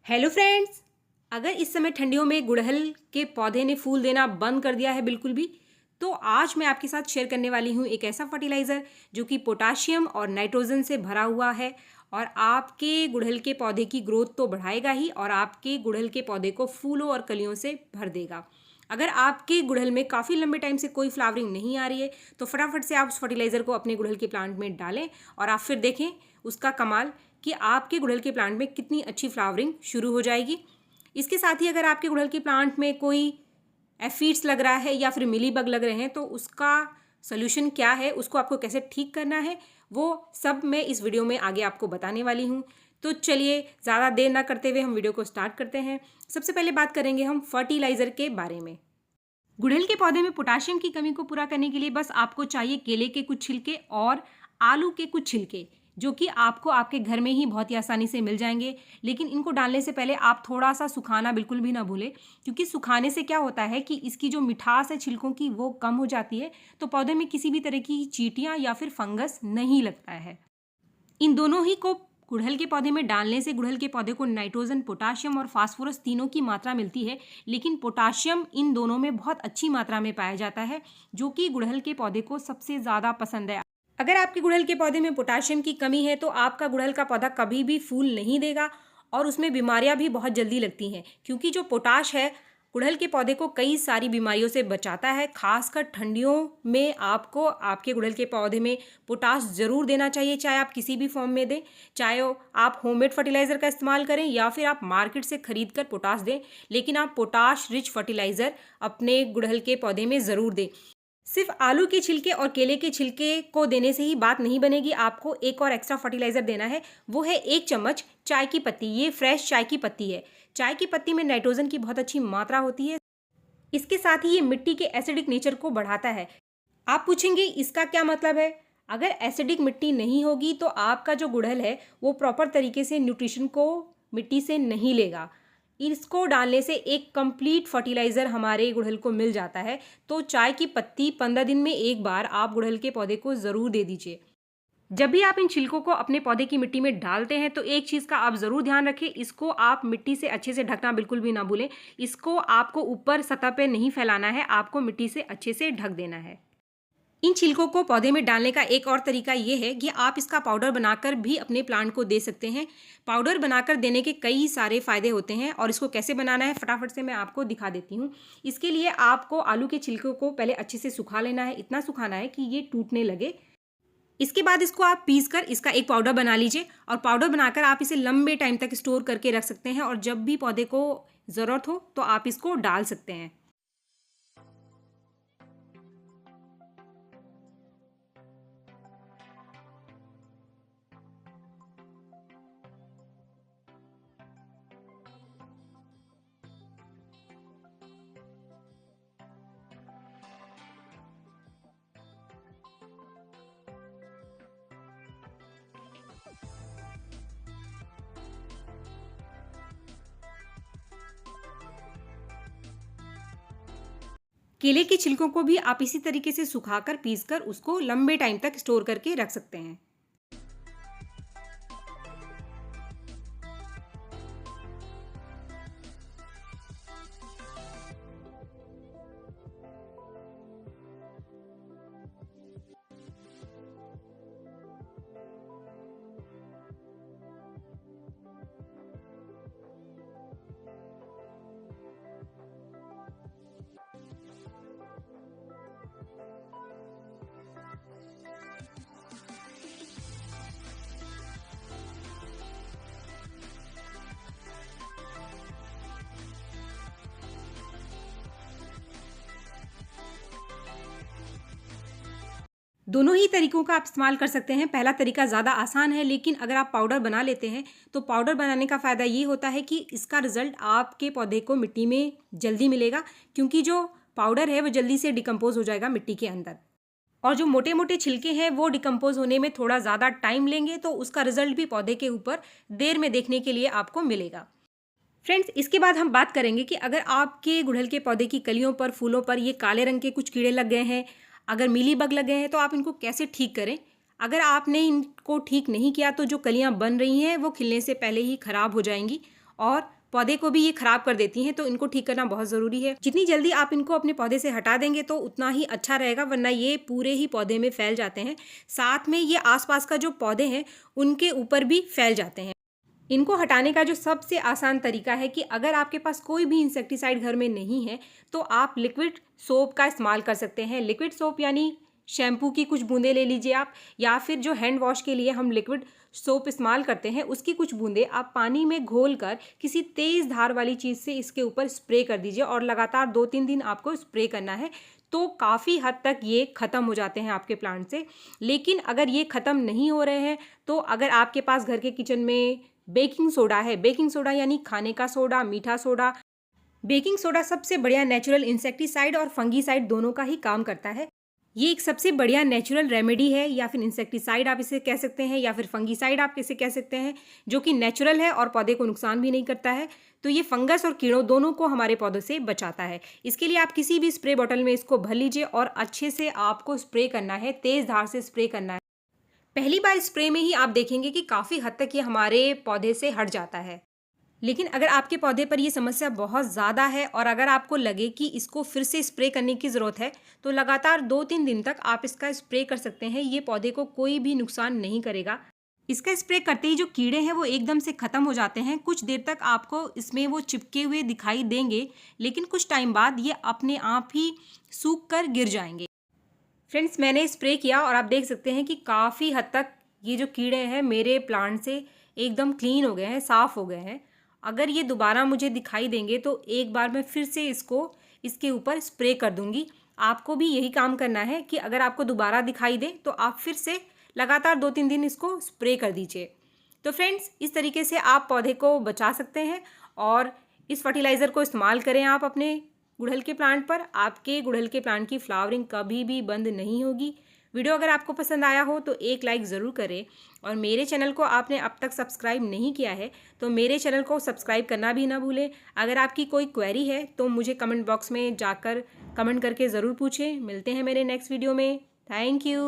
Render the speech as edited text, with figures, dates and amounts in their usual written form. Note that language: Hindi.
Hello friends. अगर इस समय ठंडियों में गुड़हल के पौधे ने फूल देना बंद कर दिया है बिल्कुल भी, तो आज मैं आपके साथ शेयर करने वाली हूँ एक ऐसा फर्टिलाइज़र जो कि पोटाशियम और नाइट्रोजन से भरा हुआ है और आपके गुड़हल के पौधे की ग्रोथ तो बढ़ाएगा ही और आपके गुड़हल के पौधे को फूलों और कलियों से भर देगा। अगर आपके गुड़हल में काफ़ी लंबे टाइम से कोई फ्लावरिंग नहीं आ रही है तो फटाफट से आप उस फर्टिलाइज़र को अपने गुड़हल के प्लांट में डालें और आप फिर देखें उसका कमाल कि आपके गुड़हल के प्लांट में कितनी अच्छी फ्लावरिंग शुरू हो जाएगी। इसके साथ ही अगर आपके गुड़हल के प्लांट में कोई एफिड्स लग रहा है या फिर मिली बग लग रहे हैं तो उसका सोल्यूशन क्या है, उसको आपको कैसे ठीक करना है, वो सब मैं इस वीडियो में आगे आपको बताने वाली हूँ। तो चलिए ज़्यादा देर ना करते हुए हम वीडियो को स्टार्ट करते हैं। सबसे पहले बात करेंगे हम फर्टिलाइज़र के बारे में। गुड़हल के पौधे में पोटाशियम की कमी को पूरा करने के लिए बस आपको चाहिए केले के कुछ छिलके और आलू के कुछ छिलके, जो कि आपको आपके घर में ही बहुत ही आसानी से मिल जाएंगे। लेकिन इनको डालने से पहले आप थोड़ा सा सुखाना बिल्कुल भी ना भूलें, क्योंकि सुखाने से क्या होता है कि इसकी जो मिठास है छिलकों की वो कम हो जाती है, तो पौधे में किसी भी तरह की चींटियाँ या फिर फंगस नहीं लगता है। इन दोनों ही को गुड़हल के पौधे में डालने से गुड़हल के पौधे को नाइट्रोजन, पोटाशियम और फास्फोरस तीनों की मात्रा मिलती है, लेकिन पोटाशियम इन दोनों में बहुत अच्छी मात्रा में पाया जाता है, जो कि गुड़हल के पौधे को सबसे ज़्यादा पसंद है। अगर आपके गुड़हल के पौधे में पोटाशियम की कमी है तो आपका गुड़हल का पौधा कभी भी फूल नहीं देगा और उसमें बीमारियां भी बहुत जल्दी लगती हैं, क्योंकि जो पोटाश है गुड़हल के पौधे को कई सारी बीमारियों से बचाता है। खासकर ठंडियों में आपको आपके गुड़हल के पौधे में पोटाश ज़रूर देना चाहिए, चाहे आप किसी भी फॉर्म में दें, चाहे आप होममेड फर्टिलाइज़र का इस्तेमाल करें या फिर आप मार्केट से खरीद कर पोटाश दें, लेकिन आप पोटाश रिच फर्टिलाइज़र अपने गुड़हल के पौधे में ज़रूर दें। सिर्फ आलू के छिलके और केले के छिलके को देने से ही बात नहीं बनेगी, आपको एक और एक्स्ट्रा फर्टिलाइज़र देना है। वो है 1 चम्मच चाय की पत्ती। ये फ्रेश चाय की पत्ती है। चाय की पत्ती में नाइट्रोजन की बहुत अच्छी मात्रा होती है। इसके साथ ही ये मिट्टी के एसिडिक नेचर को बढ़ाता है। आप पूछेंगे इसका क्या मतलब है? अगर एसिडिक मिट्टी नहीं होगी तो आपका जो गुड़हल है वो प्रॉपर तरीके से न्यूट्रिशन को मिट्टी से नहीं लेगा। इसको डालने से एक कंप्लीट फर्टिलाइज़र हमारे गुड़हल को मिल जाता है। तो चाय की पत्ती 15 दिन में एक बार आप गुड़हल के पौधे को ज़रूर दे दीजिए। जब भी आप इन छिलकों को अपने पौधे की मिट्टी में डालते हैं तो एक चीज़ का आप ज़रूर ध्यान रखें, इसको आप मिट्टी से अच्छे से ढकना बिल्कुल भी ना भूलें। इसको आपको ऊपर सतह पे नहीं फैलाना है, आपको मिट्टी से अच्छे से ढक देना है। इन छिलकों को पौधे में डालने का एक और तरीका ये है कि आप इसका पाउडर बनाकर भी अपने प्लांट को दे सकते हैं। पाउडर बनाकर देने के कई सारे फ़ायदे होते हैं और इसको कैसे बनाना है फटाफट से मैं आपको दिखा देती हूँ। इसके लिए आपको आलू के छिलकों को पहले अच्छे से सुखा लेना है, इतना सुखाना है कि ये टूटने लगे। इसके बाद इसको आप पीस कर इसका एक पाउडर बना लीजिए और पाउडर बनाकर आप इसे लंबे टाइम तक स्टोर करके रख सकते हैं और जब भी पौधे को ज़रूरत हो तो आप इसको डाल सकते हैं। केले के छिलकों को भी आप इसी तरीके से सुखाकर पीसकर उसको लंबे टाइम तक स्टोर करके रख सकते हैं। दोनों ही तरीकों का आप इस्तेमाल कर सकते हैं। पहला तरीका ज़्यादा आसान है, लेकिन अगर आप पाउडर बना लेते हैं तो पाउडर बनाने का फ़ायदा ये होता है कि इसका रिज़ल्ट आपके पौधे को मिट्टी में जल्दी मिलेगा, क्योंकि जो पाउडर है वो जल्दी से डिकम्पोज हो जाएगा मिट्टी के अंदर। और जो मोटे मोटे छिलके हैं वो डिकम्पोज होने में थोड़ा ज़्यादा टाइम लेंगे, तो उसका रिजल्ट भी पौधे के ऊपर देर में देखने के लिए आपको मिलेगा। फ्रेंड्स, इसके बाद हम बात करेंगे कि अगर आपके गुड़हल के पौधे की कलियों पर, फूलों पर ये काले रंग के कुछ कीड़े लग गए हैं, अगर मीली बग लग गए हैं, तो आप इनको कैसे ठीक करें। अगर आपने इनको ठीक नहीं किया तो जो कलियां बन रही हैं वो खिलने से पहले ही ख़राब हो जाएंगी और पौधे को भी ये खराब कर देती हैं, तो इनको ठीक करना बहुत ज़रूरी है। जितनी जल्दी आप इनको अपने पौधे से हटा देंगे तो उतना ही अच्छा रहेगा, वरना ये पूरे ही पौधे में फैल जाते हैं। साथ में ये आसपास का जो पौधे हैं उनके ऊपर भी फैल जाते हैं। इनको हटाने का जो सबसे आसान तरीका है कि अगर आपके पास कोई भी इंसेक्टिसाइड घर में नहीं है तो आप लिक्विड सोप का इस्तेमाल कर सकते हैं। लिक्विड सोप यानी शैम्पू की कुछ बूंदें ले लीजिए आप, या फिर जो हैंड वॉश के लिए हम लिक्विड सोप इस्तेमाल करते हैं उसकी कुछ बूंदें आप पानी में घोल कर किसी तेज़ धार वाली चीज़ से इसके ऊपर स्प्रे कर दीजिए और लगातार 2-3 दिन आपको स्प्रे करना है, तो काफ़ी हद तक ये ख़त्म हो जाते हैं आपके प्लांट से। लेकिन अगर ये ख़त्म नहीं हो रहे हैं तो अगर आपके पास घर के किचन में बेकिंग सोडा है, बेकिंग सोडा यानी खाने का सोडा, मीठा सोडा, बेकिंग सोडा सबसे बढ़िया नेचुरल इंसेक्टिसाइड और फंगीसाइड दोनों का ही काम करता है। ये एक सबसे बढ़िया नेचुरल रेमेडी है, या फिर इंसेक्टिसाइड आप इसे कह सकते हैं, या फिर फंगीसाइड आप इसे कह सकते हैं, जो कि नेचुरल है और पौधे को नुकसान भी नहीं करता है। तो ये फंगस और कीड़ों दोनों को हमारे पौधों से बचाता है। इसके लिए आप किसी भी स्प्रे बॉटल में इसको भर लीजिए और अच्छे से आपको स्प्रे करना है, तेज़ धार से स्प्रे करना है। पहली बार स्प्रे में ही आप देखेंगे कि काफ़ी हद तक ये हमारे पौधे से हट जाता है। लेकिन अगर आपके पौधे पर ये समस्या बहुत ज़्यादा है और अगर आपको लगे कि इसको फिर से स्प्रे करने की ज़रूरत है तो लगातार 2-3 दिन तक आप इसका स्प्रे कर सकते हैं। ये पौधे को कोई भी नुकसान नहीं करेगा। इसका स्प्रे करते ही जो कीड़े हैं वो एकदम से ख़त्म हो जाते हैं। कुछ देर तक आपको इसमें वो चिपके हुए दिखाई देंगे, लेकिन कुछ टाइम बाद ये अपने आप ही सूख कर गिर जाएंगे। फ्रेंड्स, मैंने स्प्रे किया और आप देख सकते हैं कि काफ़ी हद तक ये जो कीड़े हैं मेरे प्लांट से एकदम क्लीन हो गए हैं, साफ़ हो गए हैं। अगर ये दोबारा मुझे दिखाई देंगे तो एक बार मैं फिर से इसको इसके ऊपर स्प्रे कर दूंगी। आपको भी यही काम करना है कि अगर आपको दोबारा दिखाई दे तो आप फिर से लगातार 2-3 दिन इसको स्प्रे कर दीजिए। तो फ्रेंड्स, इस तरीके से आप पौधे को बचा सकते हैं और इस फर्टिलाइज़र को इस्तेमाल करें आप अपने गुड़हल के प्लांट पर। आपके गुड़हल के प्लांट की फ्लावरिंग कभी भी बंद नहीं होगी। वीडियो अगर आपको पसंद आया हो तो एक लाइक ज़रूर करें, और मेरे चैनल को आपने अब तक सब्सक्राइब नहीं किया है तो मेरे चैनल को सब्सक्राइब करना भी ना भूलें। अगर आपकी कोई क्वेरी है तो मुझे कमेंट बॉक्स में जाकर कमेंट करके ज़रूर पूछें। मिलते हैं मेरे नेक्स्ट वीडियो में। Thank you.